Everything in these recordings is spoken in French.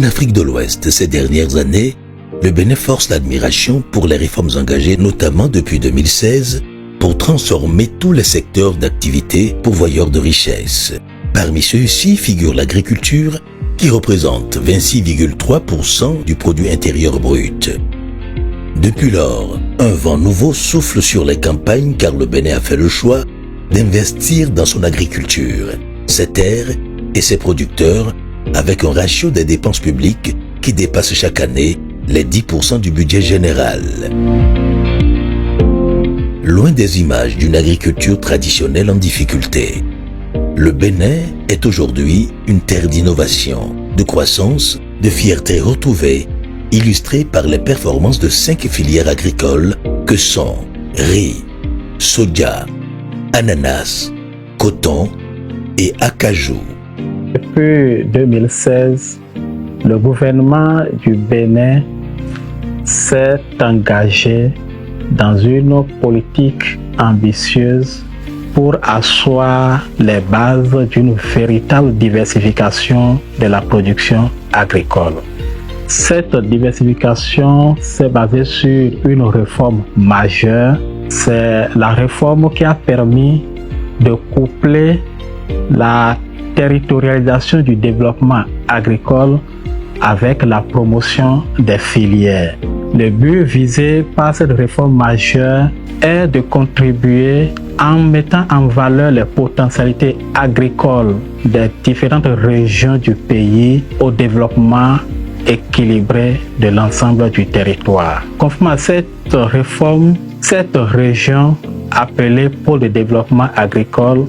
Afrique de l'Ouest, ces dernières années, le Bénin force l'admiration pour les réformes engagées, notamment depuis 2016, pour transformer tous les secteurs d'activité pourvoyeurs de richesses. Parmi ceux-ci figure l'agriculture, qui représente 26,3% du produit intérieur brut. Depuis lors, un vent nouveau souffle sur les campagnes car le Bénin a fait le choix d'investir dans son agriculture, ses terres et ses producteurs avec un ratio des dépenses publiques qui dépasse chaque année les 10% du budget général. Loin des images d'une agriculture traditionnelle en difficulté, le Bénin est aujourd'hui une terre d'innovation, de croissance, de fierté retrouvée, illustrée par les performances de 5 filières agricoles que sont riz, soja, ananas, coton et acajou. Depuis 2016, le gouvernement du Bénin s'est engagé dans une politique ambitieuse pour asseoir les bases d'une véritable diversification de la production agricole. Cette diversification s'est basée sur une réforme majeure. C'est la réforme qui a permis de coupler la territorialisation du développement agricole avec la promotion des filières. Le but visé par cette réforme majeure est de contribuer en mettant en valeur les potentialités agricoles des différentes régions du pays au développement équilibré de l'ensemble du territoire. Conformément à cette réforme, cette région appelée pôle de développement agricole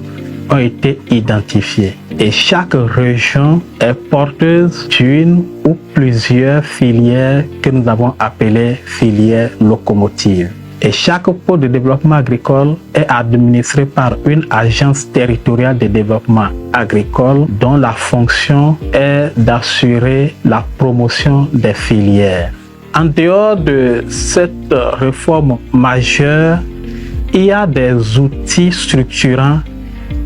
ont été identifiées et chaque région est porteuse d'une ou plusieurs filières que nous avons appelées filières locomotives. Et chaque pôle de développement agricole est administré par une agence territoriale de développement agricole dont la fonction est d'assurer la promotion des filières. En dehors de cette réforme majeure, il y a des outils structurants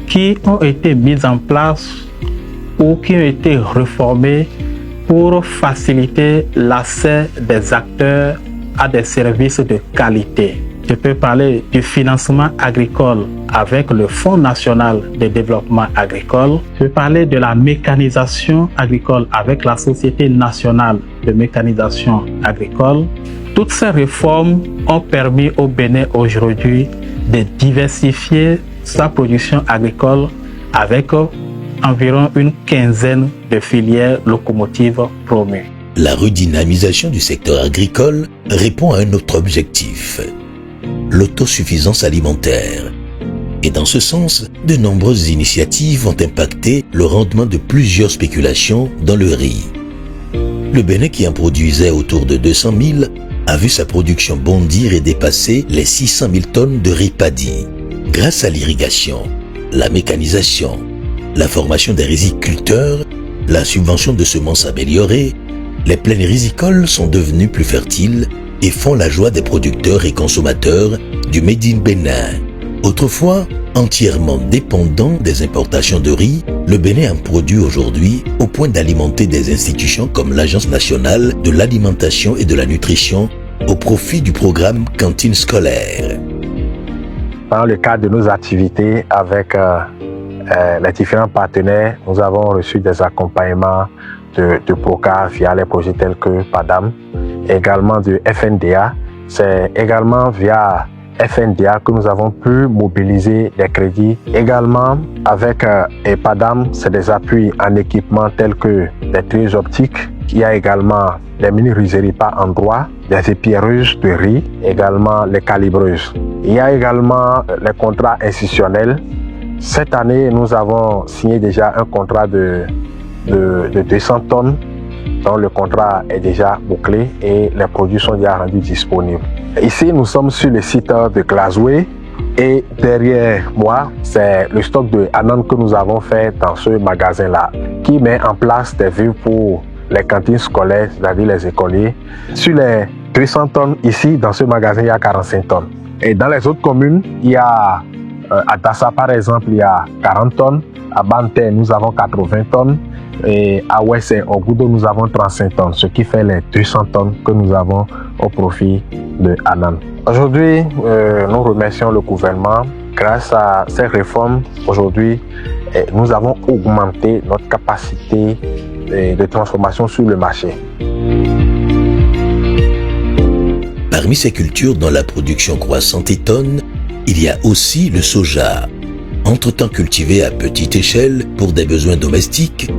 qui ont été mis en place ou qui ont été réformés pour faciliter l'accès des acteurs à des services de qualité. Je peux parler du financement agricole avec le Fonds national de développement agricole. Je peux parler de la mécanisation agricole avec la Société nationale de mécanisation agricole. Toutes ces réformes ont permis au Bénin aujourd'hui de diversifier sa production agricole avec environ une quinzaine de filières locomotives promues. La redynamisation du secteur agricole répond à un autre objectif, l'autosuffisance alimentaire. Et dans ce sens, de nombreuses initiatives ont impacté le rendement de plusieurs spéculations dans le riz. Le Bénin, qui en produisait autour de 200 000, a vu sa production bondir et dépasser les 600 000 tonnes de riz paddy. Grâce à l'irrigation, la mécanisation, la formation des riziculteurs, la subvention de semences améliorées, les plaines rizicoles sont devenues plus fertiles et font la joie des producteurs et consommateurs du Made in Bénin. Autrefois, entièrement dépendant des importations de riz, le Bénin en produit aujourd'hui au point d'alimenter des institutions comme l'Agence nationale de l'alimentation et de la nutrition au profit du programme Cantine scolaire. Dans le cadre de nos activités avec les différents partenaires, nous avons reçu des accompagnements de PROCA via les projets tels que PADAM, également de FNDA. C'est également via FNDA que nous avons pu mobiliser des crédits. Également avec PADAM, c'est des appuis en équipement tels que des trieuses optiques. Il y a également les mini-rizeries par endroit, des épierreuses de riz, également les calibreuses. Il y a également les contrats institutionnels. Cette année, nous avons signé déjà un contrat de 200 tonnes, dont le contrat est déjà bouclé et les produits sont déjà rendus disponibles. Ici, nous sommes sur le site de Glasgow et derrière moi, c'est le stock de Anan que nous avons fait dans ce magasin-là, qui met en place des vues pour les cantines scolaires, c'est-à-dire les écoliers. Sur les 200 tonnes, ici, dans ce magasin, il y a 45 tonnes. Et dans les autres communes, il y a À Tassa, par exemple, il y a 40 tonnes. À Bante, nous avons 80 tonnes. Et à Ouest et Ogoudo, nous avons 35 tonnes, ce qui fait les 200 tonnes que nous avons au profit de Anan. Aujourd'hui, nous remercions le gouvernement. Grâce à ces réformes, aujourd'hui, nous avons augmenté notre capacité de transformation sur le marché. Parmi ces cultures dont la production croissante étonne, il y a aussi le soja. Entre-temps cultivé à petite échelle pour des besoins domestiques,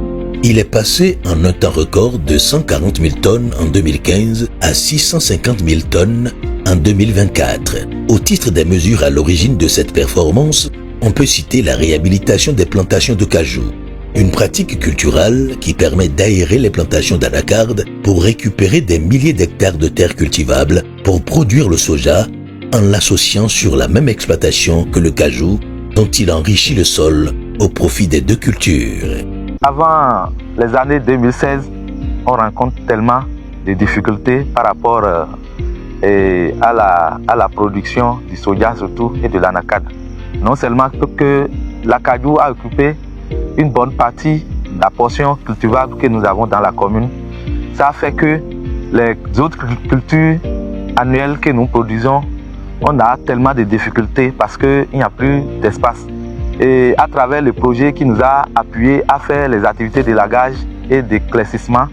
il est passé en un temps record de 140 000 tonnes en 2015 à 650 000 tonnes en 2024. Au titre des mesures à l'origine de cette performance, on peut citer la réhabilitation des plantations de cajou, une pratique culturelle qui permet d'aérer les plantations d'anacarde pour récupérer des milliers d'hectares de terres cultivables pour produire le soja en l'associant sur la même exploitation que le cajou dont il enrichit le sol au profit des deux cultures. Avant les années 2016, on rencontre tellement de difficultés par rapport à la production du soja surtout et de l'anacarde. Non seulement que l'acajou a occupé une bonne partie de la portion cultivable que nous avons dans la commune, ça fait que les autres cultures annuelles que nous produisons, on a tellement de difficultés parce qu'il n'y a plus d'espace. Et à travers le projet qui nous a appuyés à faire les activités d'élagage et d'éclaircissement,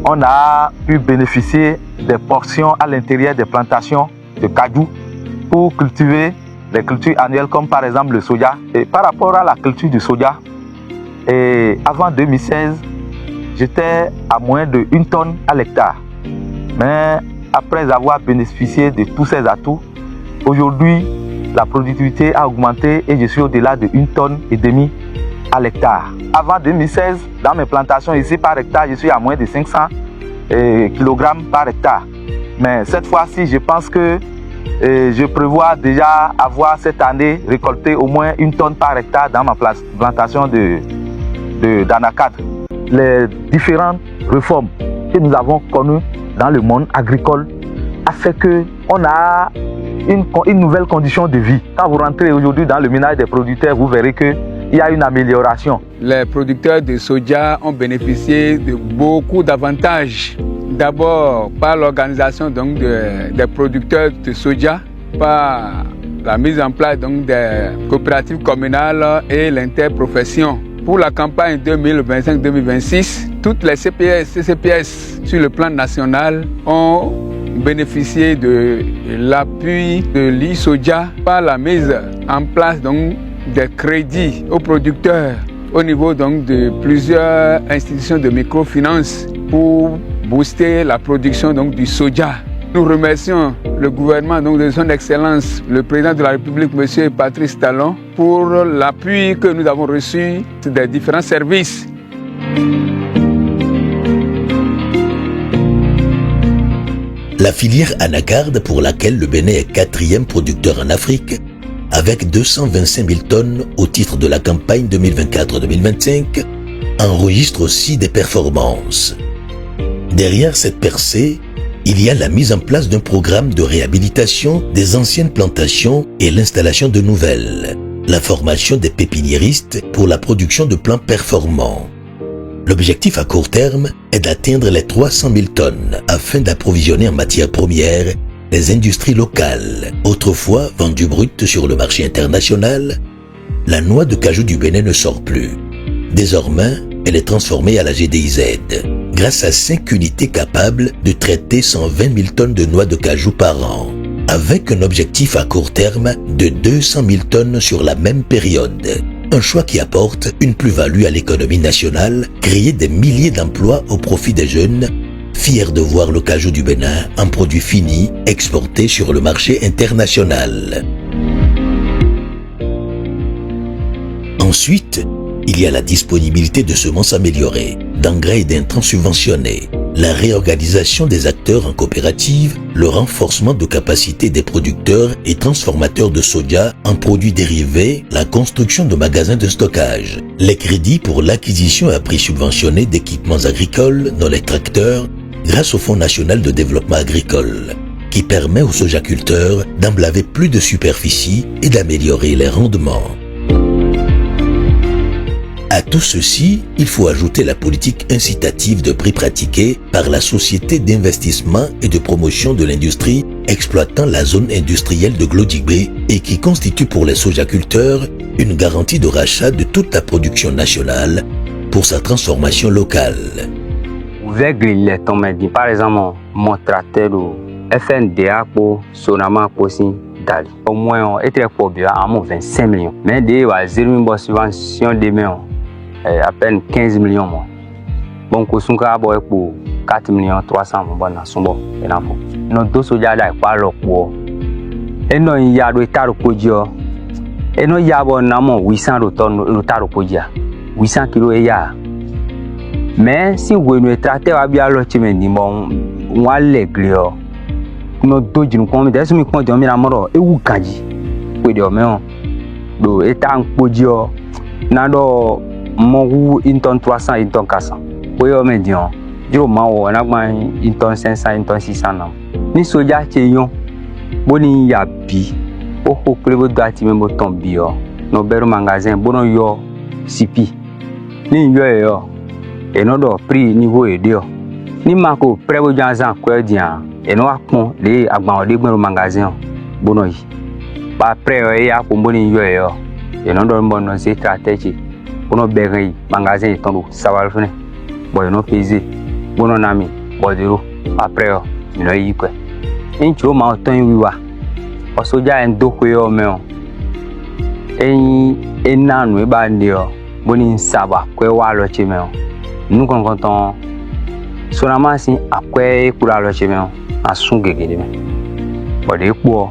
on a pu bénéficier des portions à l'intérieur des plantations de cajou pour cultiver les cultures annuelles comme par exemple le soja. Et par rapport à la culture du soja, avant 2016, j'étais à moins de 1 tonne à l'hectare. Mais après avoir bénéficié de tous ces atouts, aujourd'hui, la productivité a augmenté et je suis au-delà de 1,5 tonne à l'hectare. Avant 2016, dans mes plantations ici par hectare, je suis à moins de 500 kg par hectare. Mais cette fois-ci, je pense que je prévois déjà avoir cette année récolté au moins 1 tonne par hectare dans ma plantation d'anacarde. Les différentes réformes que nous avons connues dans le monde agricole a fait qu'on a une nouvelle condition de vie. Quand vous rentrez aujourd'hui dans le ménage des producteurs, vous verrez qu'il y a une amélioration. Les producteurs de soja ont bénéficié de beaucoup d'avantages. D'abord par l'organisation des producteurs de soja, par la mise en place des coopératives communales et l'interprofession. Pour la campagne 2025-2026, toutes les CPS et CCPS sur le plan national ont bénéficié de l'appui de l'ISOJA par la mise en place des crédits aux producteurs au niveau de plusieurs institutions de microfinance pour booster la production du soja. Nous remercions le gouvernement de son Excellence, le président de la République, M. Patrice Talon, pour l'appui que nous avons reçu des différents services. La filière anacarde, pour laquelle le Bénin est 4e producteur en Afrique, avec 225 000 tonnes au titre de la campagne 2024-2025, enregistre aussi des performances. Derrière cette percée, il y a la mise en place d'un programme de réhabilitation des anciennes plantations et l'installation de nouvelles, la formation des pépiniéristes pour la production de plants performants. L'objectif à court terme est d'atteindre les 300 000 tonnes afin d'approvisionner en matières premières les industries locales. Autrefois vendues brutes sur le marché international, la noix de cajou du Bénin ne sort plus. Désormais, elle est transformée à la GDIZ grâce à 5 unités capables de traiter 120 000 tonnes de noix de cajou par an, avec un objectif à court terme de 200 000 tonnes sur la même période. Un choix qui apporte une plus-value à l'économie nationale, créer des milliers d'emplois au profit des jeunes, fiers de voir le cajou du Bénin en produit fini exporté sur le marché international. Ensuite, il y a la disponibilité de semences améliorées, d'engrais et d'intrants subventionnés, la réorganisation des acteurs en coopérative, le renforcement de capacités des producteurs et transformateurs de soja en produits dérivés, la construction de magasins de stockage, les crédits pour l'acquisition à prix subventionné d'équipements agricoles, dont les tracteurs, grâce au Fonds national de développement agricole, qui permet aux sojaculteurs d'emblaver plus de superficie et d'améliorer les rendements. À tout ceci, il faut ajouter la politique incitative de prix pratiquée par la Société d'investissement et de promotion de l'industrie exploitant la zone industrielle de Glodjibé et qui constitue pour les sojaculteurs une garantie de rachat de toute la production nationale pour sa transformation locale. Par exemple, mon tracteur FNDA pour Sonama Posin Dali. Au moins, il est pour bien à 25 millions. Mais il y a 0 subvention de à peine 15 millions. Bon, Kosunka boy pour 4 millions 300 bon na sombo et na fo. No do soja da pa lo po. E no ya do ta ro pojo. E no ya bo na mo 800 ro ton ro ta ro poja. 800 kilo e ya. Mais si vous ne traitez pas bien le chemin ni bon, on a les glio. No do jinu ko mi de so mi ko jo mi na moro e wu kanji. Ko de o me on. Do e ta pojo na do mon une tonne 300, une tonne 400. Oui, on me dit, je m'en une tonne 500, une tonne 600. Ni soja cheyon, boni ya bi, o prebo dati même ton bio. No beru magasin, bono yo sipi. Ni yo et no do prix niveau et dio. Ni mako prebo jansan ko dia, et no akon le agban de beru magasin bono yi. Ba pre ya ko boni yo et no do bono se stratégie. Bono berry magasin tondo saval fene boy no pese bono nami bodero après no yi ko encho ma ton wiwa o soja en doko yo me o enanu e ba ndi o boni saba ko wa lo che me o nu kon ton sonama si akwe kula lo che me o asun gegede me bode po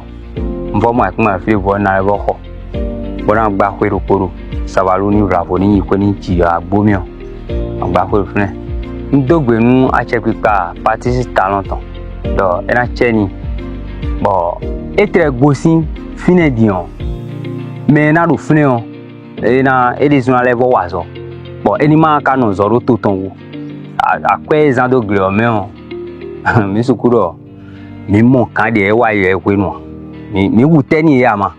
mvo ma kuma flavor na ebo ko bona gba kwero koro sabalu ni bravo ni ko ni ti agbomio agba ko fune ndogbe nu a che pipa partis talenton do ena cheni bo etre gosin fine dion me na do fune on ena edison level wazo bo eni ma ka no zoro to tonwo akwe zando glo me on mi sukuro mi mo kan de wa ye ko nu mi wu teni ya ma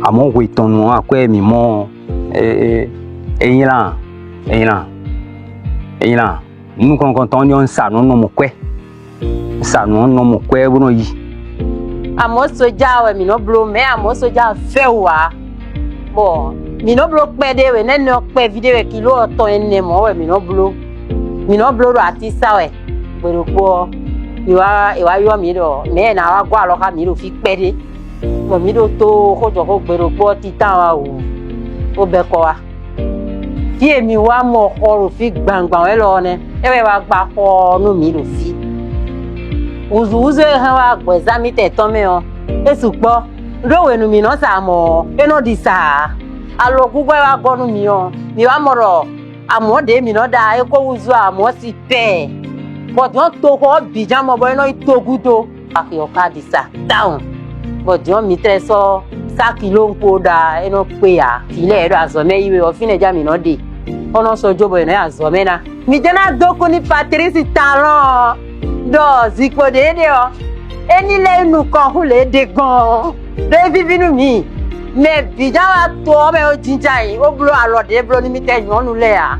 amo ko itonu akwe mi mo eyin la nous quand on y ça non mo kwe bono yi amo soja we mi no blo me amo soja fe wa bo mi no blo pe de we ne no pe video kilo to enne mo we mi no blo do atisa we gbero po iwa yo mi do me na wa gwa lo ka mi do fi pe de mo mi do to ko jo ko gbero po titan wa o be ko wa tí èmi wá mọ ọrùn fi gbangban ẹ lọ ne ẹ wá gba kọ nu mi lò fi uzu han wa gbo exam te mi o esu po rowe nu mi no sa mo e no di sa alo gugu wa gonu mi o mi wa moro amode mi no da e ko uzu amo si pe but don to ko bijan mo boy no itogudo afi o ka di sa down but don mi tre so sa kilo nko da e no pe ya file edo azome iwe o fine ja mi no de ono sojo boy na azome na mi jana doko ni Patrice Talon do zikpo de o eni le nu kan hu le de gan de vivinu mi me bijan wa to me o jinja yin o blo alode blo ni mi te yon nu le a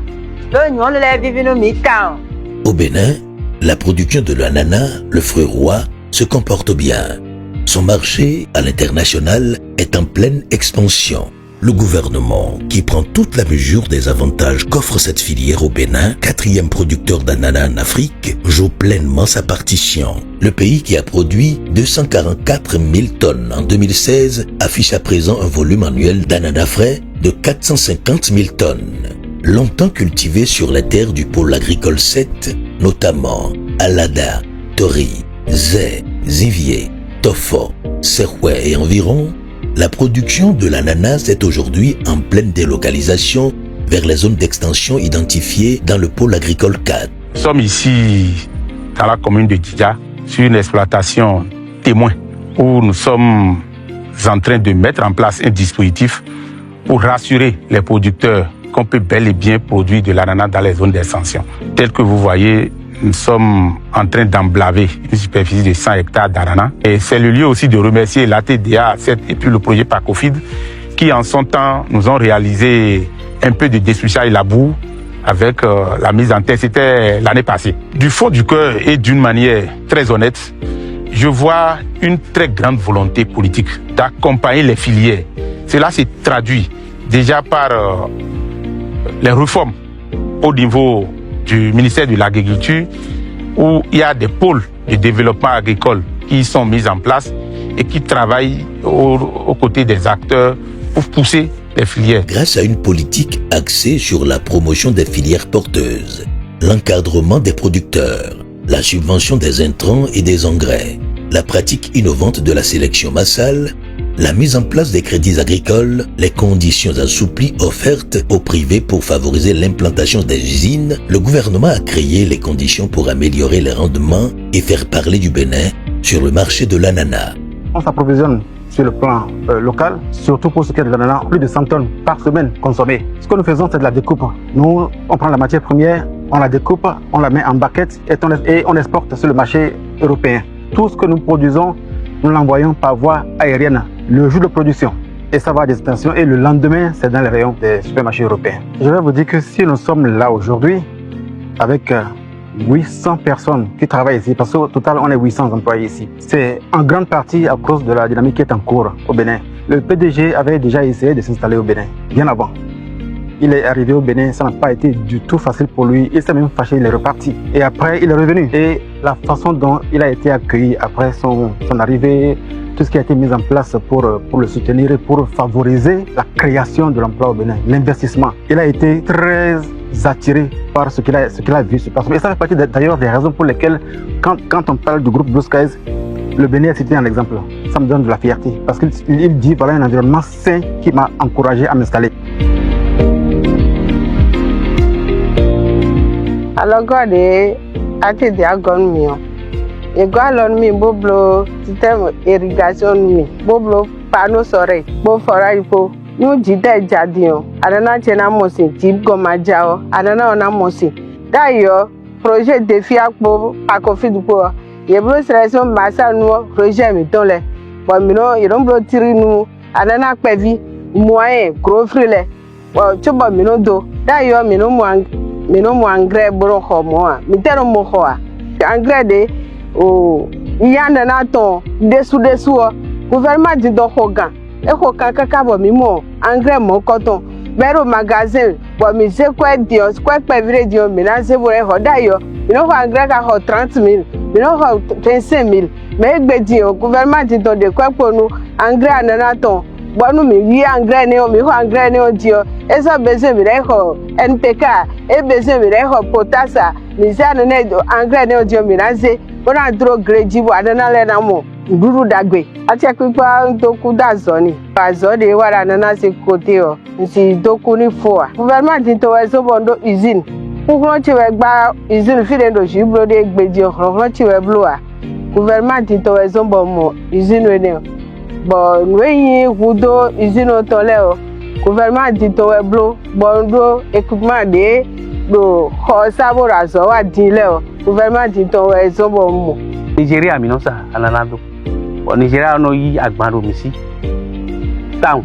lo yon le vivinu mi kan. Au Bénin, la production de l'ananas, le fruit roi, se comporte bien. Son marché à l'international est en pleine expansion. Le gouvernement, qui prend toute la mesure des avantages qu'offre cette filière au Bénin, 4e producteur d'ananas en Afrique, joue pleinement sa partition. Le pays qui a produit 244 000 tonnes en 2016 affiche à présent un volume annuel d'ananas frais de 450 000 tonnes. Longtemps cultivé sur les terres du pôle agricole 7, notamment Alada, Tori, Zé, Zivier, Tofo, Serhoué et environ, la production de l'ananas est aujourd'hui en pleine délocalisation vers les zones d'extension identifiées dans le pôle agricole 4. Nous sommes ici dans la commune de Djidja sur une exploitation témoin où nous sommes en train de mettre en place un dispositif pour rassurer les producteurs qu'on peut bel et bien produire de l'ananas dans les zones d'extension. Tel que vous voyez, nous sommes en train d'emblaver une superficie de 100 hectares d'ananas. Et c'est le lieu aussi de remercier la TDA et puis le projet Pacofid qui en son temps nous ont réalisé un peu de dessouchage et labour avec la mise en terre. C'était l'année passée. Du fond du cœur et d'une manière très honnête, je vois une très grande volonté politique d'accompagner les filières. Cela s'est traduit déjà par les réformes au niveau du ministère de l'Agriculture, où il y a des pôles de développement agricole qui sont mis en place et qui travaillent aux côtés des acteurs pour pousser les filières. Grâce à une politique axée sur la promotion des filières porteuses, l'encadrement des producteurs, la subvention des intrants et des engrais, la pratique innovante de la sélection massale, la mise en place des crédits agricoles, les conditions assouplies offertes au privé pour favoriser l'implantation des usines, le gouvernement a créé les conditions pour améliorer les rendements et faire parler du Bénin sur le marché de l'ananas. On s'approvisionne sur le plan local, surtout pour ce qui est de l'ananas, plus de 100 tonnes par semaine consommées. Ce que nous faisons, c'est de la découpe. Nous, on prend la matière première, on la découpe, on la met en baquette et on exporte sur le marché européen. Tout ce que nous produisons, nous l'envoyons par voie aérienne le jour de production. Et ça va à destination et le lendemain, c'est dans les rayons des supermarchés européens. Je vais vous dire que si nous sommes là aujourd'hui, avec 800 personnes qui travaillent ici, parce qu'au total, on est 800 employés ici, c'est en grande partie à cause de la dynamique qui est en cours au Bénin. Le PDG avait déjà essayé de s'installer au Bénin, bien avant. Il est arrivé au Bénin, ça n'a pas été du tout facile pour lui. Il s'est même fâché, il est reparti. Et après, il est revenu. Et la façon dont il a été accueilli après son arrivée, tout ce qui a été mis en place pour le soutenir et pour favoriser la création de l'emploi au Bénin, l'investissement. Il a été très attiré par ce qu'il a vu se passer. Et ça fait partie d'ailleurs des raisons pour lesquelles, quand on parle du groupe Blue Skies, le Bénin est cité en exemple. Ça me donne de la fierté parce qu'il dit voilà un environnement sain qui m'a encouragé à m'installer. Alors, regardez, à te dire qu'on et galon mi boblo système irrigation mi boblo panneau solaire bo forage po nous jide jadion adana chena mosi tip goma jao adana ona mosi d'ailleurs projet défi akpo Pacofid po ye blo sélection massa no projet mi tonle bon mino iron blo tiri nu adana pevi moyen gros frile bon chobo mino do d'ailleurs mino mo engrais bro ho mo mi tero mo ho engrais de oh, il y a un aton dessous gouvernement dit donc hogan et hogan kakabo mimo engrais mon coton mais au magasin bon mi c'est quoi dio quoi pas vrai dio ménage pour d'ailleurs il faut engrais à 30 000 il faut 25 000 mais dio gouvernement dit donc de quoi pour nous engrais en aton bon nous mi engrais ne mi engrais ne dio et ça besoin mi NPK et besoin mi potasse mi ça ne engrais ne dio ménage on a trop gredi bo adana le na mo nduru dagbe ati akpipa ntoku da zoni azode wala nana se côté o nsi doku ni foa gouvernement dit to eso bondo usine pour ti we gba usine fi do jiblo de gbedi o ti we bloa gouvernement dit to eso bomo usine we ne bo nweyin gudo usine o tole o gouvernement dit to we blo bondo équipement de do ho sabora zo wa dile o gouvernement dit to we zo bomo Nigeria mi no sa ananado o Nigeria no yi agbaro mi si town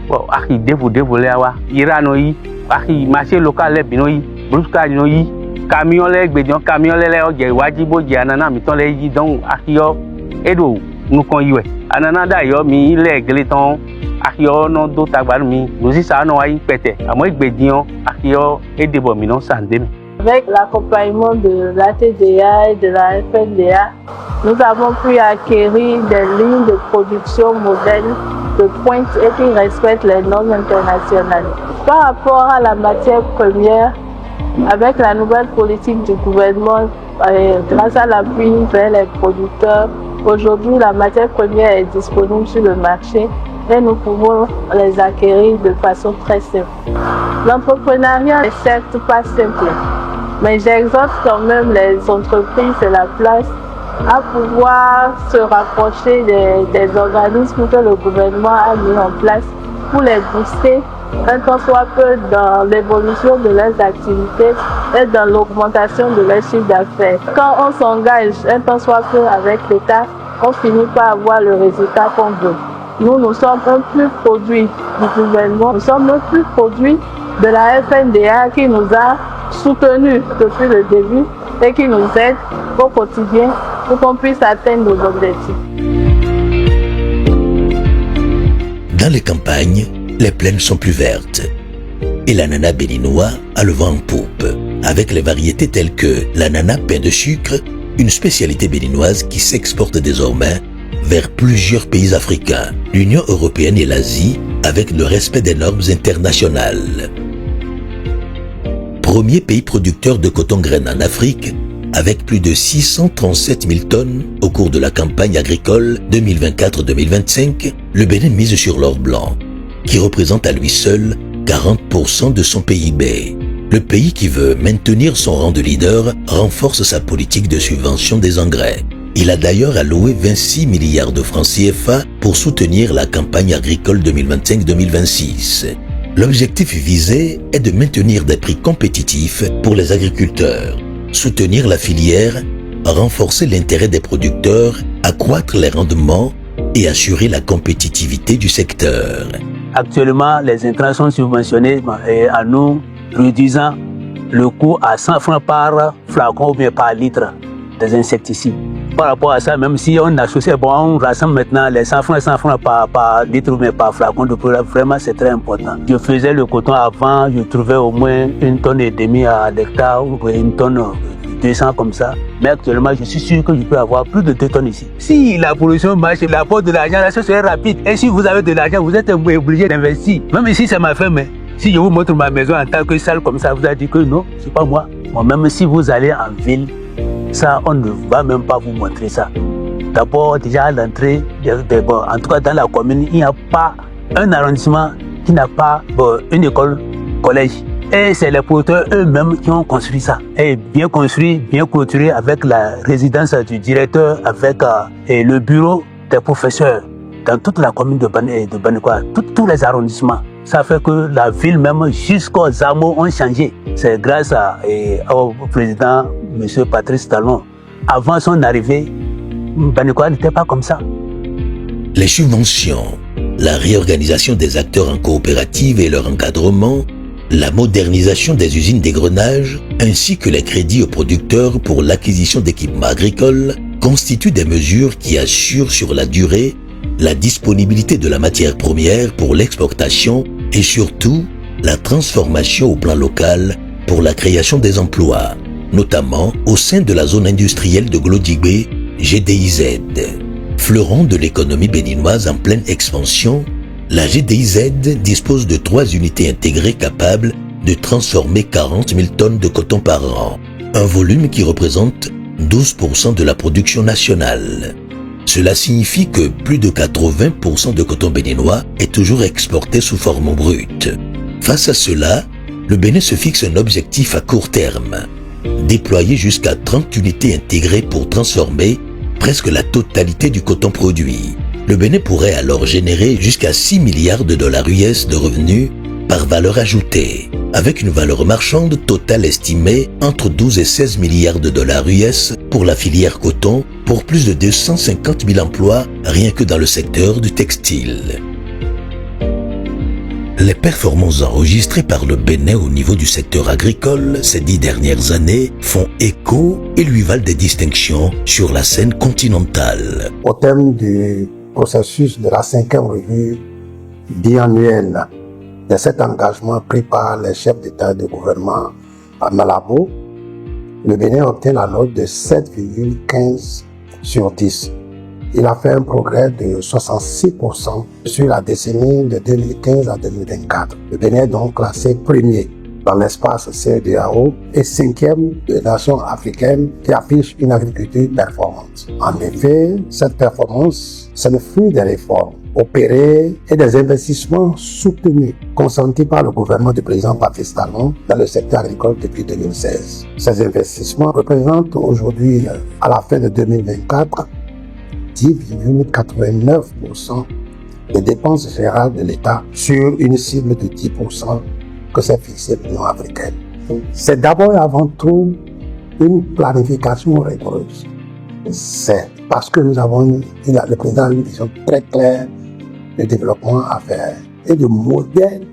o aki devo le wa ira no yi aki marché local le bi no yi bruska no yi camion le gbedion camion le o je iwaji bo je anana mi ton le yi don aki yo edo nu kan yiwe anana da yo mi le gele ton aki yo no do tagbaru mi no si sa no wa yi pete amo igbedion aki yo edebo mi no sande mi. Avec l'accompagnement de la TDA et de la FNDA, nous avons pu acquérir des lignes de production modernes de pointe et qui respectent les normes internationales. Par rapport à la matière première, avec la nouvelle politique du gouvernement, grâce à l'appui vers les producteurs, aujourd'hui la matière première est disponible sur le marché et nous pouvons les acquérir de façon très simple. L'entrepreneuriat n'est certes pas simple, mais j'exhorte quand même les entreprises et la place à pouvoir se rapprocher des organismes que le gouvernement a mis en place pour les booster, un tant soit peu dans l'évolution de leurs activités est dans l'augmentation de leur chiffre d'affaires. Quand on s'engage un temps soit peu avec l'État, on finit par avoir le résultat qu'on veut. Nous sommes un plus produit du gouvernement, nous sommes un plus produit de la FNDA qui nous a soutenus depuis le début et qui nous aide au quotidien pour qu'on puisse atteindre nos objectifs. Dans les campagnes, les plaines sont plus vertes et l'ananas béninois a le vent en poupe, avec les variétés telles que l'ananas pain de sucre, une spécialité béninoise qui s'exporte désormais vers plusieurs pays africains, l'Union européenne et l'Asie, avec le respect des normes internationales. Premier pays producteur de coton-graine en Afrique, avec plus de 637 000 tonnes au cours de la campagne agricole 2024-2025, le Bénin mise sur l'or blanc, qui représente à lui seul 40% de son PIB. Le pays qui veut maintenir son rang de leader renforce sa politique de subvention des engrais. Il a d'ailleurs alloué 26 milliards de francs CFA pour soutenir la campagne agricole 2025-2026. L'objectif visé est de maintenir des prix compétitifs pour les agriculteurs, soutenir la filière, renforcer l'intérêt des producteurs, accroître les rendements et assurer la compétitivité du secteur. Actuellement, les intrants sont subventionnés en nous réduisant le coût à 100 francs par flacon ou bien par litre des insecticides. Par rapport à ça, même si on associe, on rassemble maintenant les 100 francs par litre ou bien par flacon de produit, vraiment c'est très important. Je faisais le coton avant, je trouvais au moins 1,5 tonne à l'hectare ou 1 tonne 200 comme ça. Mais actuellement, je suis sûr que je peux avoir plus de 2 tonnes ici. Si la production marche, l'apport de l'argent, là, ce serait rapide. Et si vous avez de l'argent, vous êtes obligé d'investir. Même ici, c'est ma femme. Si je vous montre ma maison en tant que salle comme ça, vous allez dire que non, c'est pas moi. Bon, même si vous allez en ville, ça, on ne va même pas vous montrer ça. D'abord, déjà à l'entrée, en tout cas dans la commune, il n'y a pas un arrondissement qui n'a pas une école, collège. Et c'est les producteurs eux-mêmes qui ont construit ça. Et bien construit, bien clôturé avec la résidence du directeur, avec le bureau des professeurs dans toute la commune de Banikoa, tous les arrondissements. Ça fait que la ville même jusqu'aux hameaux ont changé. C'est grâce au président, M. Patrice Talon. Avant son arrivée, Banikoa n'était pas comme ça. Les subventions, la réorganisation des acteurs en coopérative et leur encadrement, la modernisation des usines d'égrenage, ainsi que les crédits aux producteurs pour l'acquisition d'équipements agricoles constituent des mesures qui assurent sur la durée la disponibilité de la matière première pour l'exportation et surtout la transformation au plan local pour la création des emplois, notamment au sein de la zone industrielle de Glodjibé, GDIZ. Fleuron de l'économie béninoise en pleine expansion, la GDIZ dispose de 3 unités intégrées capables de transformer 40 000 tonnes de coton par an, un volume qui représente 12% de la production nationale. Cela signifie que plus de 80% de coton béninois est toujours exporté sous forme brute. Face à cela, le Bénin se fixe un objectif à court terme, déployer jusqu'à 30 unités intégrées pour transformer presque la totalité du coton produit. Le Bénin pourrait alors générer jusqu'à 6 milliards de dollars US de revenus par valeur ajoutée, avec une valeur marchande totale estimée entre 12 et 16 milliards de dollars US pour la filière coton, pour plus de 250 000 emplois rien que dans le secteur du textile. Les performances enregistrées par le Bénin au niveau du secteur agricole ces 10 dernières années font écho et lui valent des distinctions sur la scène continentale. Au terme du processus de la 5e revue biannuelle de cet engagement pris par les chefs d'État et de gouvernement à Malabo, le Bénin obtient la note de 7,15 sur 10. Il a fait un progrès de 66% sur la décennie de 2015 à 2024. Le Bénin est donc classé premier dans l'espace CEDEAO et 5e des nations africaines qui affichent une agriculture performante. En effet, cette performance, c'est le fruit des réformes opérées et des investissements soutenus consentis par le gouvernement du président Patrice Talon dans le secteur agricole depuis 2016. Ces investissements représentent aujourd'hui, à la fin de 2024, 10,89% des dépenses générales de l'État sur une cible de 10% que s'est fixée l'Union africaine. C'est d'abord et avant tout une planification rigoureuse. C'est parce que nous avons, le président a une vision très claire de développement à faire et de modèle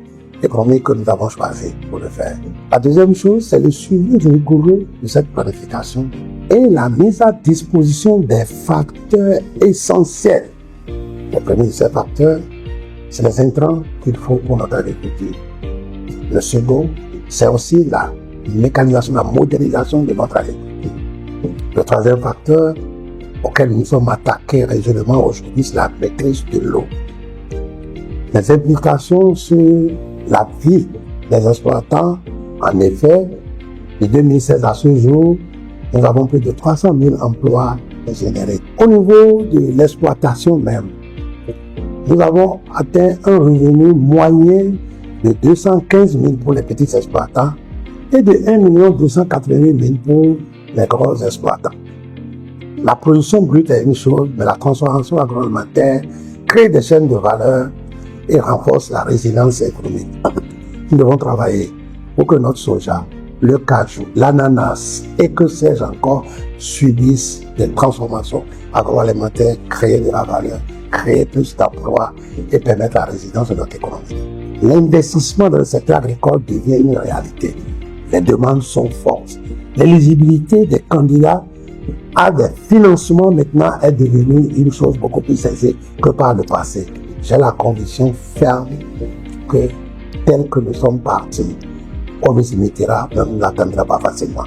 économique que nous avons choisi pour le faire. La deuxième chose, c'est le suivi rigoureux de cette planification et la mise à disposition des facteurs essentiels. Le premier de ces facteurs, c'est les intrants qu'il faut pour notre agriculture. Le second, c'est aussi la mécanisation, la modernisation de notre agriculture. Le troisième facteur auquel nous sommes attaqués résolument aujourd'hui, c'est la maîtrise de l'eau. Les implications sur la vie des exploitants, en effet, de 2016 à ce jour, nous avons plus de 300 000 emplois générés. Au niveau de l'exploitation même, nous avons atteint un revenu moyen de 215 000 pour les petits exploitants et de 1 280 000 pour les gros exploitants. La production brute est une chose, mais la transformation agroalimentaire crée des chaînes de valeur et renforce la résilience économique. Nous devons travailler pour que notre soja, le cajou, l'ananas et que sais-je encore subissent des transformations agroalimentaires, créer de la valeur, créer plus d'emplois et permettre la résilience de notre économie. L'investissement dans le secteur agricole devient une réalité. Les demandes sont fortes. L'éligibilité des candidats à des financements maintenant est devenue une chose beaucoup plus aisée que par le passé. J'ai la conviction ferme que tel que nous sommes partis, on nous imitera, mais on ne l'atteindra pas facilement.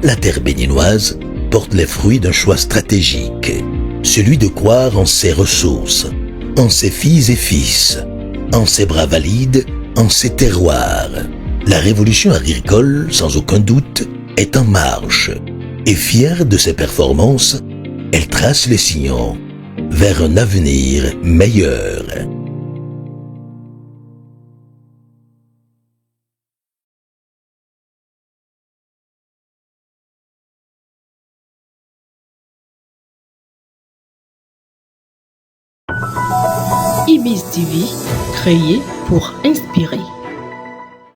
La terre béninoise porte les fruits d'un choix stratégique, celui de croire en ses ressources, en ses filles et fils, en ses bras valides, en ses terroirs. La révolution agricole, sans aucun doute, est en marche, et fière de ses performances, elle trace les sillons vers un avenir meilleur. IBIS TV, créé pour inspirer.